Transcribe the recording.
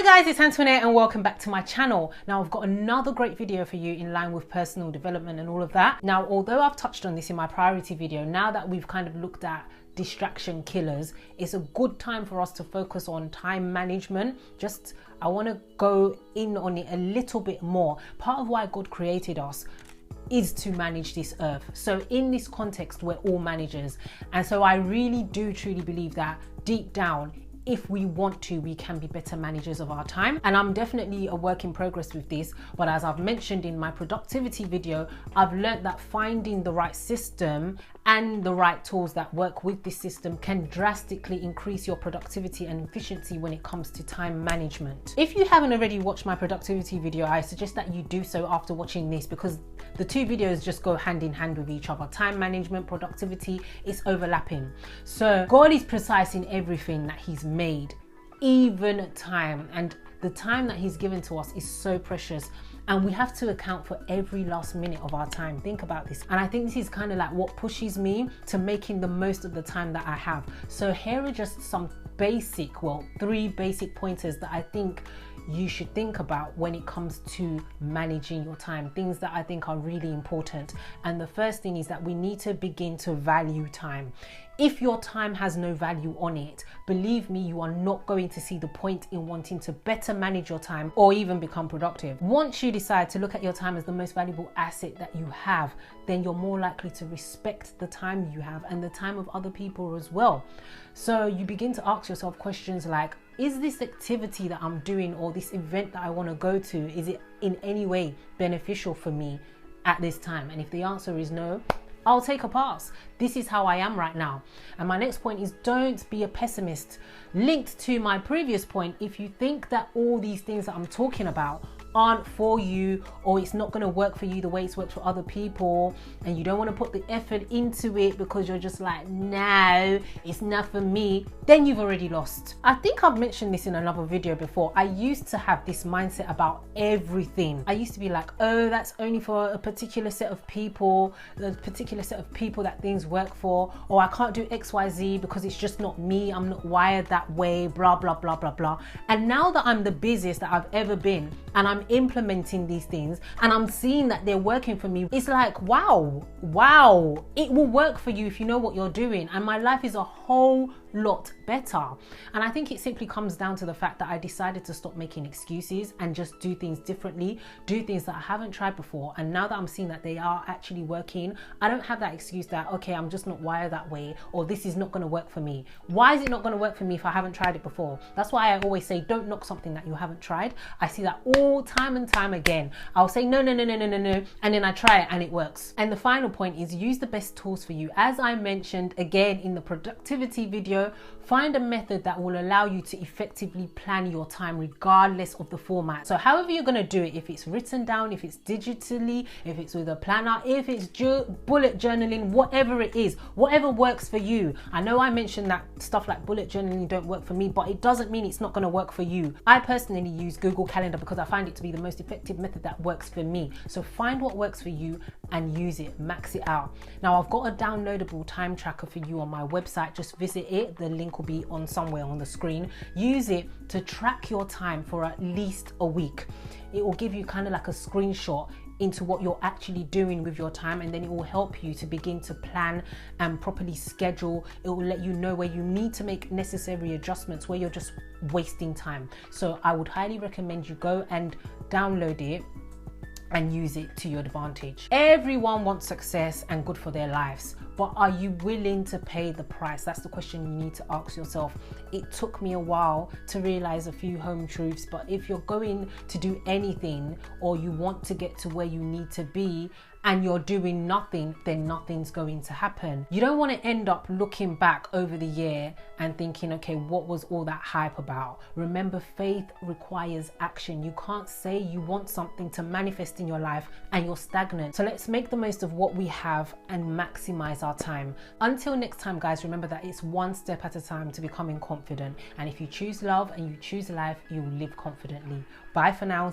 Guys, it's Antoinette and welcome back to my channel. Now I've got another great video for you in line with personal development and all of that. Now, although I've touched on this in my priority video, now that we've kind of looked at distraction killers, it's a good time for us to focus on time management. I want to go in on it a little bit more. Part of why God created us is to manage this earth. So in this context, we're all managers. And so I really do truly believe that deep down, if we want to, we can be better managers of our time. And I'm definitely a work in progress with this. But as I've mentioned in my productivity video, I've learned that finding the right system and the right tools that work with this system can drastically increase your productivity and efficiency when it comes to time management. If you haven't already watched my productivity video, I suggest that you do so after watching this, because the two videos just go hand in hand with each other. Time management, productivity, it's overlapping. So God is precise in everything that He's made, even time, and the time that He's given to us is so precious, and we have to account for every last minute of our time. Think about this. And I think this is kind of like what pushes me to making the most of the time that I have. So here are just some three basic pointers that I think you should think about when it comes to managing your time, things that I think are really important. And the first thing is that we need to begin to value time. If your time has no value on it, believe me, you are not going to see the point in wanting to better manage your time or even become productive. Once you decide to look at your time as the most valuable asset that you have, then you're more likely to respect the time you have and the time of other people as well. So you begin to ask yourself questions like, is this activity that I'm doing or this event that I want to go to, is it in any way beneficial for me at this time? And if the answer is no, I'll take a pass. This is how I am right now. And my next point is, don't be a pessimist. Linked to my previous point, if you think that all these things that I'm talking about aren't for you, or it's not going to work for you the way it's worked for other people, and you don't want to put the effort into it because you're just like, no, it's not for me, then you've already lost. I think I've mentioned this in another video before. I used to have this mindset about everything. I used to be like, oh, that's only for a particular set of people, that things work for, or I can't do XYZ because it's just not me, I'm not wired that way, blah, blah, blah, blah, blah. And now that I'm the busiest that I've ever been, and I'm implementing these things and I'm seeing that they're working for me, it's like, wow, it will work for you if you know what you're doing. And my life is a whole lot better. And I think it simply comes down to the fact that I decided to stop making excuses and just do things differently, do things that I haven't tried before. And now that I'm seeing that they are actually working, I don't have that excuse that, okay, I'm just not wired that way, or this is not going to work for me. Why is it not going to work for me if I haven't tried it before? That's why I always say, don't knock something that you haven't tried. I see that all time and time again. I'll say no, and then I try it and it works. And the final point is, use the best tools for you. As I mentioned again in the productivity video, find a method that will allow you to effectively plan your time regardless of the format. So however you're going to do it, if it's written down, if it's digitally, if it's with a planner, if it's bullet journaling, whatever it is, whatever works for you. I know I mentioned that stuff like bullet journaling don't work for me, but it doesn't mean it's not going to work for you. I personally use Google Calendar because I find it to be the most effective method that works for me. So find what works for you and use it, max it out. Now I've got a downloadable time tracker for you on my website. Just visit it. The link will be on somewhere on the screen. Use it to track your time for at least a week. It will give you kind of like a screenshot into what you're actually doing with your time, and then it will help you to begin to plan and properly schedule. It will let you know where you need to make necessary adjustments, where you're just wasting time. So I would highly recommend you go and download it and use it to your advantage. Everyone wants success and good for their lives, but are you willing to pay the price? That's the question you need to ask yourself. It took me a while to realize a few home truths, but if you're going to do anything or you want to get to where you need to be and you're doing nothing, then nothing's going to happen. You don't want to end up looking back over the year and thinking, okay, what was all that hype about? Remember, faith requires action. You can't say you want something to manifest in your life and you're stagnant. So let's make the most of what we have and maximize our time. Until next time, guys, remember that it's one step at a time to becoming confident. And if you choose love and you choose life, you will live confidently. Bye for now.